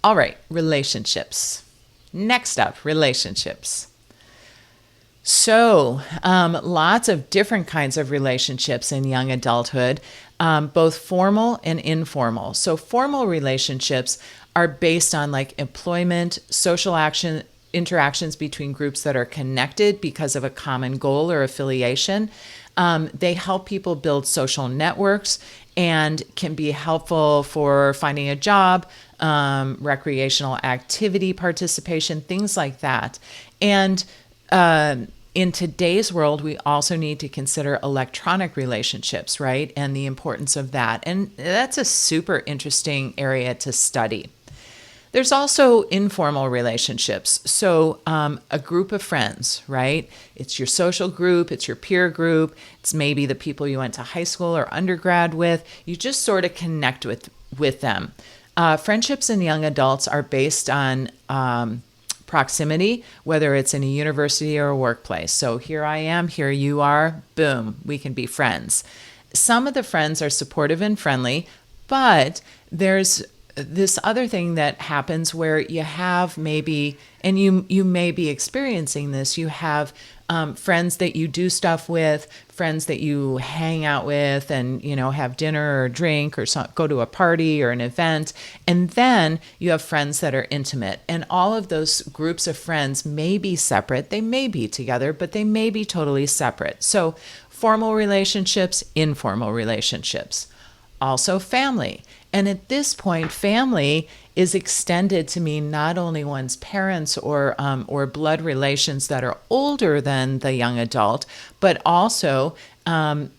All right, relationships. Next up, relationships. So, lots of different kinds of relationships in young adulthood, both formal and informal. So, formal relationships are based on like employment, social action, interactions between groups that are connected because of a common goal or affiliation. They help people build social networks and can be helpful for finding a job, recreational activity participation, things like that. And in today's world, we also need to consider electronic relationships, right? And the importance of that. And that's a super interesting area to study. There's also informal relationships. So, a group of friends, right? It's your social group, it's your peer group, it's maybe the people you went to high school or undergrad with. You just sort of connect with them. Friendships in young adults are based on proximity, whether it's in a university or a workplace. So, here I am, here you are, boom, we can be friends. Some of the friends are supportive and friendly, but there's this other thing that happens where you have maybe, and you may be experiencing this, you have friends that you do stuff with, friends that you hang out with and, have dinner or drink or go to a party or an event. And then you have friends that are intimate. And all of those groups of friends may be separate. They may be together, but they may be totally separate. So formal relationships, informal relationships. Also family. And at this point, family is extended to mean not only one's parents or blood relations that are older than the young adult, but also getting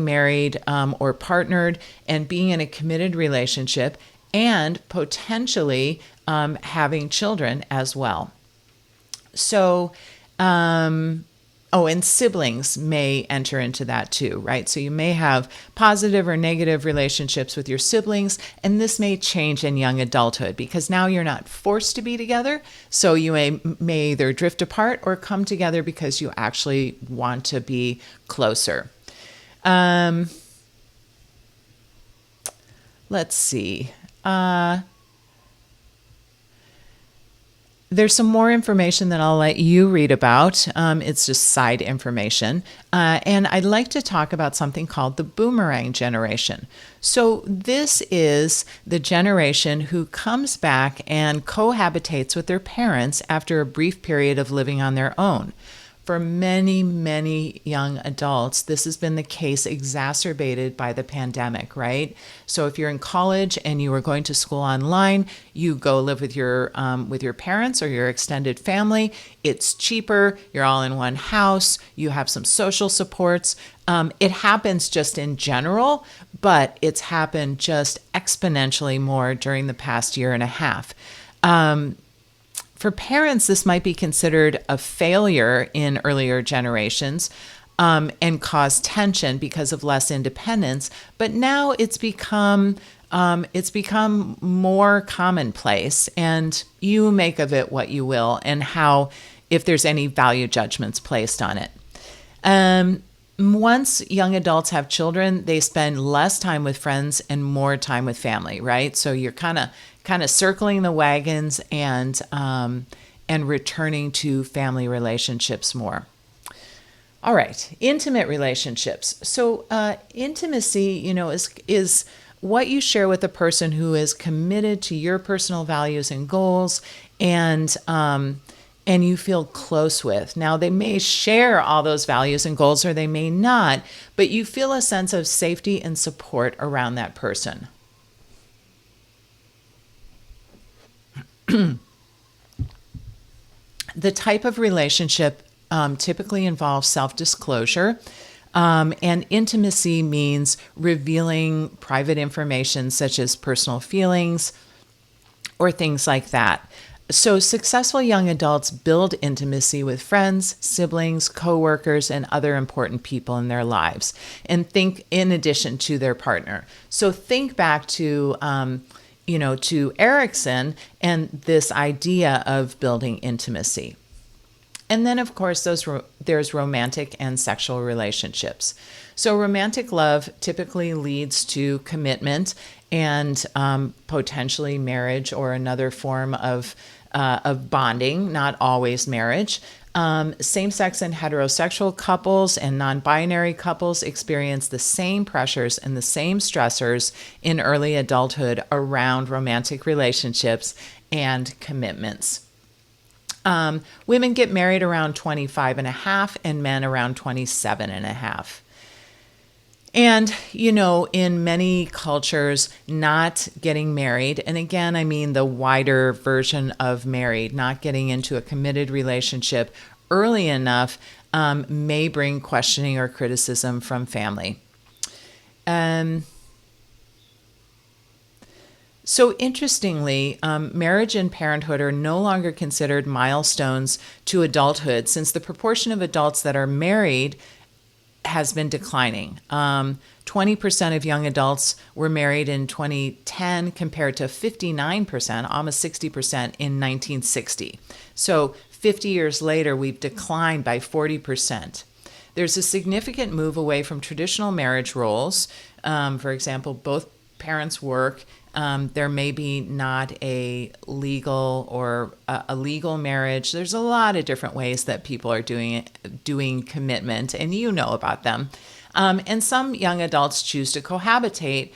married or partnered and being in a committed relationship and potentially having children as well. So, and siblings may enter into that too, right? So you may have positive or negative relationships with your siblings, and this may change in young adulthood because now you're not forced to be together. So you may either drift apart or come together because you actually want to be closer. Let's see. There's some more information that I'll let you read about. It's just side information. And I'd like to talk about something called the boomerang generation. So this is the generation who comes back and cohabitates with their parents after a brief period of living on their own. For many, many young adults, this has been the case exacerbated by the pandemic, right? So if you're in college and you are going to school online, you go live with your parents or your extended family. It's cheaper. You're all in one house. You have some social supports. It happens just in general, but it's happened just exponentially more during the past year and a half. For parents, this might be considered a failure in earlier generations and cause tension because of less independence. But now it's become more commonplace, and you make of it what you will, and how, if there's any value judgments placed on it. Once young adults have children, they spend less time with friends and more time with family, right? So you're kind of circling the wagons and returning to family relationships more. All right, intimate relationships. So intimacy, is what you share with a person who is committed to your personal values and goals, and you feel close with. Now, they may share all those values and goals, or they may not, but you feel a sense of safety and support around that person. The type of relationship typically involves self-disclosure, and intimacy means revealing private information such as personal feelings or things like that. So successful young adults build intimacy with friends, siblings, coworkers, and other important people in their lives, and think in addition to their partner. So think back to to Erickson and this idea of building intimacy. And then, of course, there's romantic and sexual relationships. So romantic love typically leads to commitment and potentially marriage or another form of bonding, not always marriage. Same-sex and heterosexual couples and non-binary couples experience the same pressures and the same stressors in early adulthood around romantic relationships and commitments. Women get married around 25 and a half and men around 27 and a half. And, in many cultures, not getting married, and again, I mean the wider version of married, not getting into a committed relationship early enough may bring questioning or criticism from family. So interestingly, marriage and parenthood are no longer considered milestones to adulthood, since the proportion of adults that are married has been declining. 20% of young adults were married in 2010 compared to 59%, almost 60% in 1960. So 50 years later, we've declined by 40%. There's a significant move away from traditional marriage roles. For example, both parents work. There may be not a legal or a legal marriage. There's a lot of different ways that people are doing commitment, and you know about them. And some young adults choose to cohabitate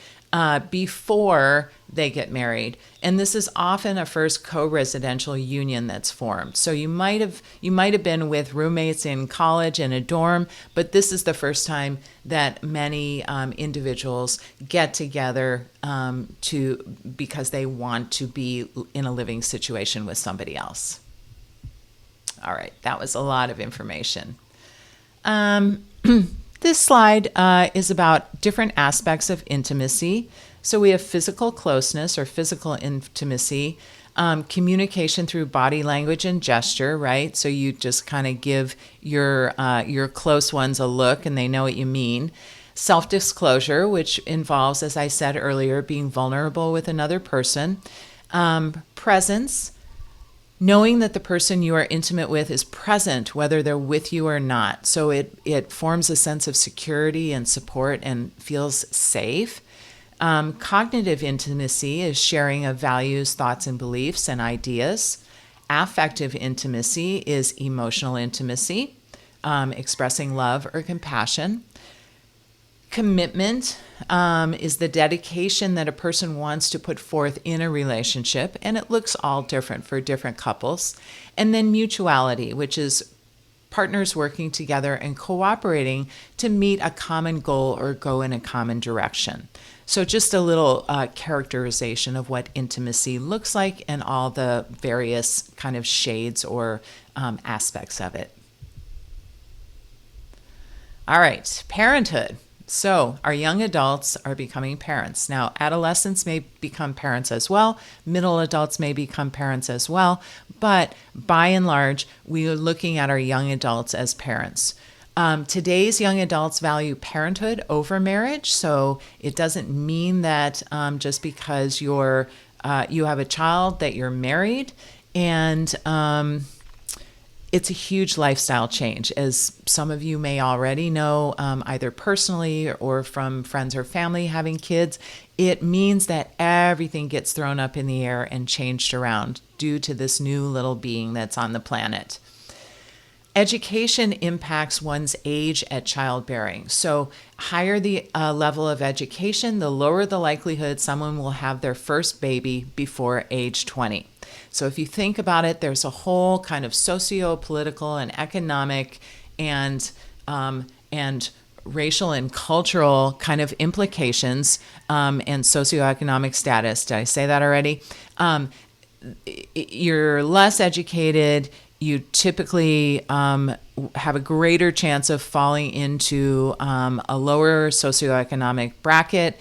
before they get married, and this is often a first co-residential union that's formed. So you might have been with roommates in college in a dorm, but this is the first time that many individuals get together because they want to be in a living situation with somebody else. All right, that was a lot of information. This slide is about different aspects of intimacy. So we have physical closeness or physical intimacy, communication through body language and gesture, right? So you just kind of give your close ones a look and they know what you mean. Self-disclosure, which involves, as I said earlier, being vulnerable with another person. Presence, knowing that the person you are intimate with is present, whether they're with you or not. So it forms a sense of security and support and feels safe. Cognitive intimacy is sharing of values, thoughts, and beliefs and ideas. Affective intimacy is emotional intimacy, expressing love or compassion. Commitment is the dedication that a person wants to put forth in a relationship, and it looks all different for different couples. And then mutuality, which is partners working together and cooperating to meet a common goal or go in a common direction. So just a little characterization of what intimacy looks like and all the various kind of shades or aspects of it. All right, parenthood. So our young adults are becoming parents. Now, adolescents may become parents as well. Middle adults may become parents as well. But by and large, we are looking at our young adults as parents. Today's young adults value parenthood over marriage. So it doesn't mean that just because you have a child that you're married. And it's a huge lifestyle change, as some of you may already know, either personally or from friends or family having kids. It means that everything gets thrown up in the air and changed around due to this new little being that's on the planet. Education impacts one's age at childbearing. So higher the level of education, the lower the likelihood someone will have their first baby before age 20. So if you think about it, there's a whole kind of socio-political and economic and racial and cultural kind of implications and socioeconomic status. Did I say that already? You're less educated. You typically have a greater chance of falling into a lower socioeconomic bracket.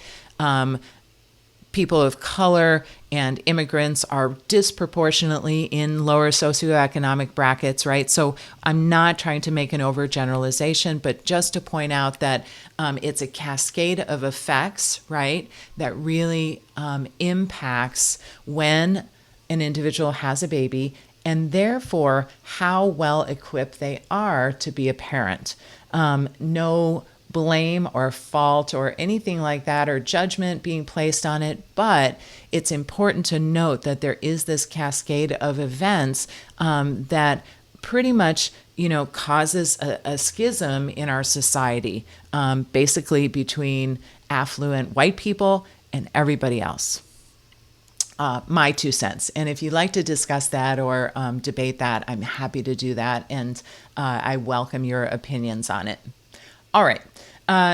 People of color and immigrants are disproportionately in lower socioeconomic brackets, right? So I'm not trying to make an overgeneralization, but just to point out that it's a cascade of effects, right, that really impacts when an individual has a baby and therefore how well equipped they are to be a parent. No blame or fault or anything like that or judgment being placed on it, but it's important to note that there is this cascade of events that pretty much, causes a schism in our society, basically between affluent white people and everybody else. My 2 cents. And if you'd like to discuss that or debate that, I'm happy to do that. And I welcome your opinions on it. All right.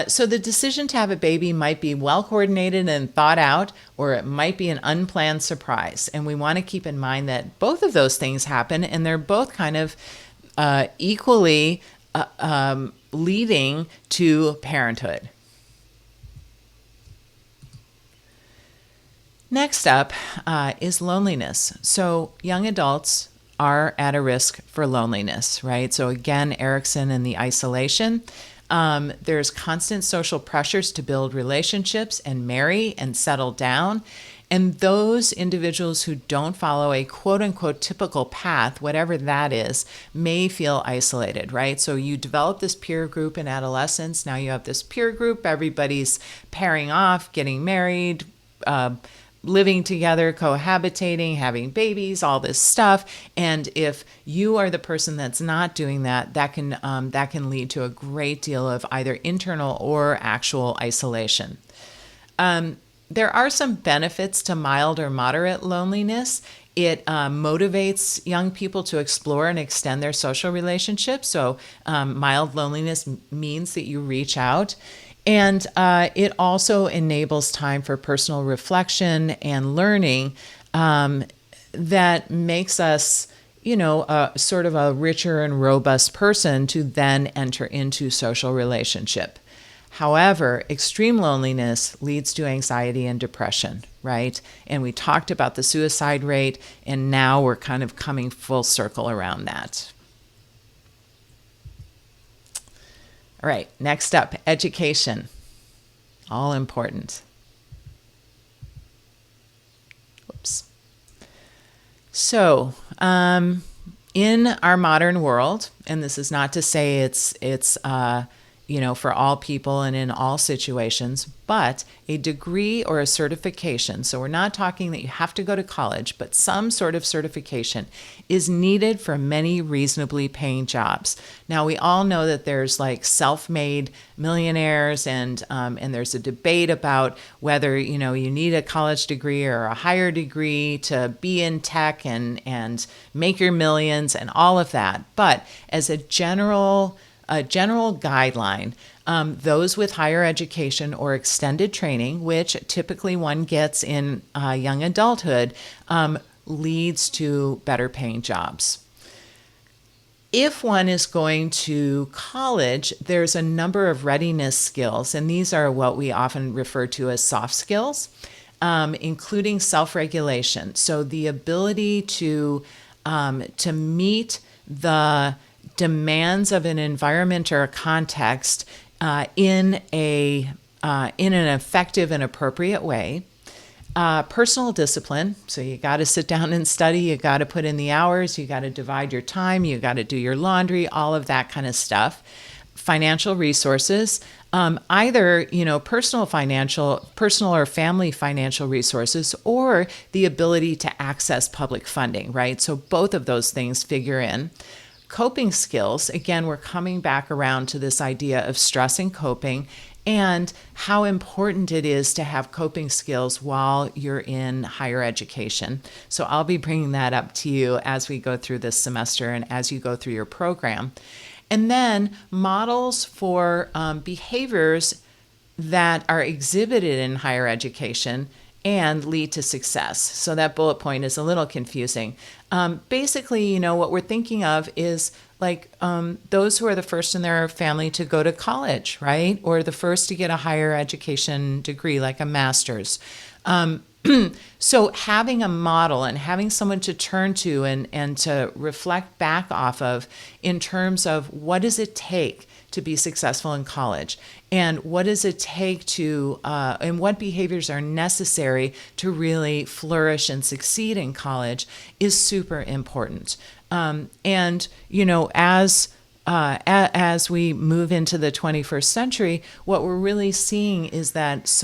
So the decision to have a baby might be well coordinated and thought out, or it might be an unplanned surprise. And we want to keep in mind that both of those things happen, and they're both kind of equally leading to parenthood. Next up is loneliness. So young adults are at a risk for loneliness, right? So again, Erickson and the isolation. There's constant social pressures to build relationships and marry and settle down. And those individuals who don't follow a quote unquote typical path, whatever that is, may feel isolated, right? So you develop this peer group in adolescence. Now you have this peer group. Everybody's pairing off, getting married, living together, cohabitating, having babies, all this stuff. And if you are the person that's not doing that, that can lead to a great deal of either internal or actual isolation. There are some benefits to mild or moderate loneliness. It motivates young people to explore and extend their social relationships. So mild loneliness means that you reach out. And it also enables time for personal reflection and learning that makes us, sort of a richer and robust person to then enter into social relationship. However, extreme loneliness leads to anxiety and depression, right? And we talked about the suicide rate, and now we're kind of coming full circle around that. All right, next up, education. All important. Whoops. So, in our modern world, and this is not to say it's for all people and in all situations, but a degree or a certification. So we're not talking that you have to go to college, but some sort of certification is needed for many reasonably paying jobs. Now, we all know that there's like self-made millionaires, and there's a debate about whether, you need a college degree or a higher degree to be in tech and make your millions and all of that. But as a general guideline, those with higher education or extended training, which typically one gets in young adulthood, leads to better paying jobs. If one is going to college, there's a number of readiness skills, and these are what we often refer to as soft skills, including self-regulation. So the ability to meet the demands of an environment or a context in an effective and appropriate way. Personal discipline. So you got to sit down and study. You got to put in the hours. You got to divide your time. You got to do your laundry, all of that kind of stuff. Financial resources, either, personal or family financial resources, or the ability to access public funding, right? So both of those things figure in. Coping skills, again, we're coming back around to this idea of stress and coping, and how important it is to have coping skills while you're in higher education. So I'll be bringing that up to you as we go through this semester and as you go through your program. And then models for behaviors that are exhibited in higher education and lead to success. So that bullet point is a little confusing. Basically, what we're thinking of is like those who are the first in their family to go to college, right? Or the first to get a higher education degree, like a master's. So having a model and having someone to turn to and to reflect back off of in terms of what does it take to be successful in college, and what does it take to, and what behaviors are necessary to really flourish and succeed in college is super important. And, as as we move into the 21st century, what we're really seeing is that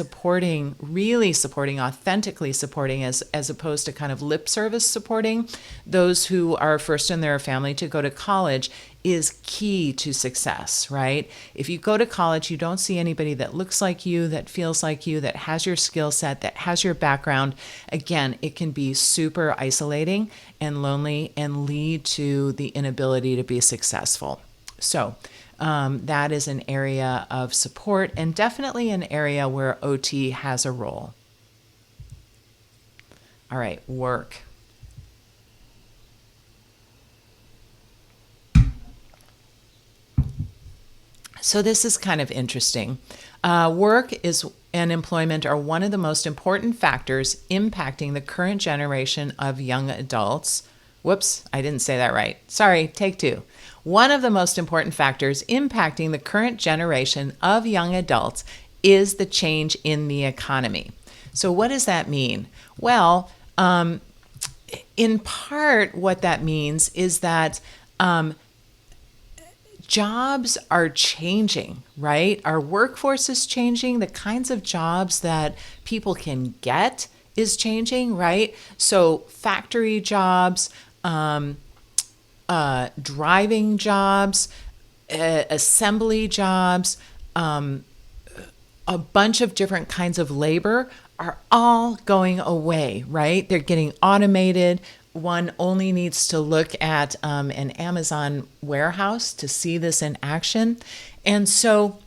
really supporting, authentically supporting, as opposed to kind of lip service supporting those who are first in their family to go to college is key to success, right? If you go to college, you don't see anybody that looks like you, that feels like you, that has your skill set, that has your background. Again, it can be super isolating and lonely and lead to the inability to be successful. So that is an area of support and definitely an area where OT has a role. All right, work. So this is kind of interesting. Work and employment are one of the most important factors impacting the current generation of young adults. Whoops, I didn't say that right. Sorry, take two. One of the most important factors impacting the current generation of young adults is the change in the economy. So what does that mean? Well, in part, what that means is that jobs are changing, right? Our workforce is changing. The kinds of jobs that people can get is changing, right? So factory jobs, driving jobs, assembly jobs, a bunch of different kinds of labor are all going away, right? They're getting automated. One only needs to look at an Amazon warehouse to see this in action. And so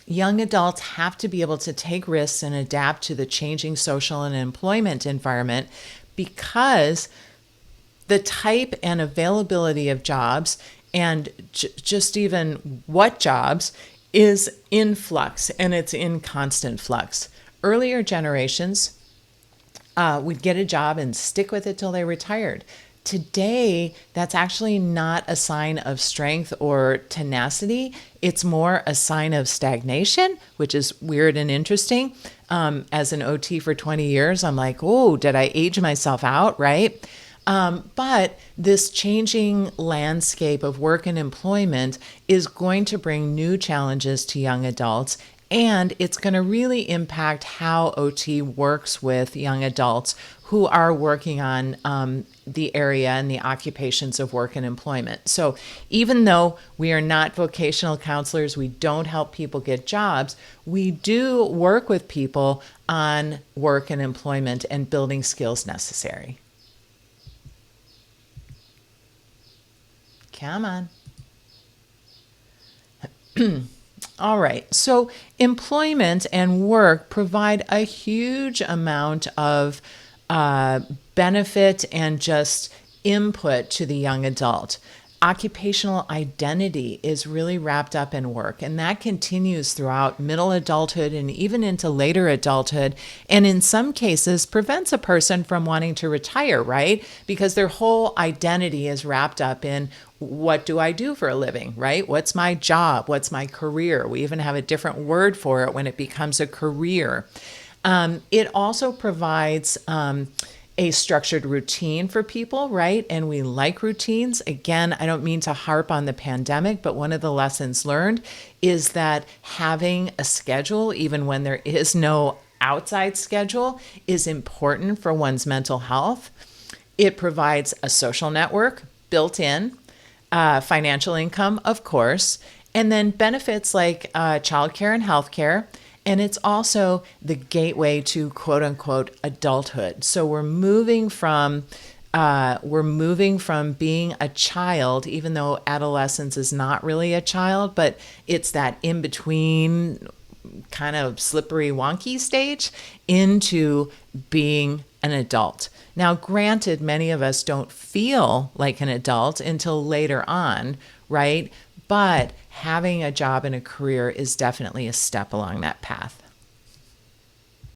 young adults have to be able to take risks and adapt to the changing social and employment environment because the type and availability of jobs and just even what jobs is in flux, and it's in constant flux. Earlier generations would get a job and stick with it till they retired. Today, that's actually not a sign of strength or tenacity. It's more a sign of stagnation, which is weird and interesting. As an OT for 20 years, I'm like, oh, did I age myself out, right? But this changing landscape of work and employment is going to bring new challenges to young adults. And it's going to really impact how OT works with young adults who are working on the area and the occupations of work and employment. So even though we are not vocational counselors, we don't help people get jobs, we do work with people on work and employment and building skills necessary. Come on. All right. So employment and work provide a huge amount of benefit and just input to the young adult. Occupational identity is really wrapped up in work, and that continues throughout middle adulthood and even into later adulthood, and in some cases prevents a person from wanting to retire, right? Because their whole identity is wrapped up in what do I do for a living, right? What's my job? What's my career? We even have a different word for it when it becomes a career. It also provides a structured routine for people, right? And we like routines. Again, I don't mean to harp on the pandemic, but one of the lessons learned is that having a schedule, even when there is no outside schedule, is important for one's mental health. It provides a social network built in, financial income, of course, and then benefits like childcare and healthcare. And it's also the gateway to quote unquote adulthood. So we're moving from being a child, even though adolescence is not really a child, but it's that in between kind of slippery, wonky stage into being an adult. Now, granted, many of us don't feel like an adult until later on, right? But having a job and a career is definitely a step along that path.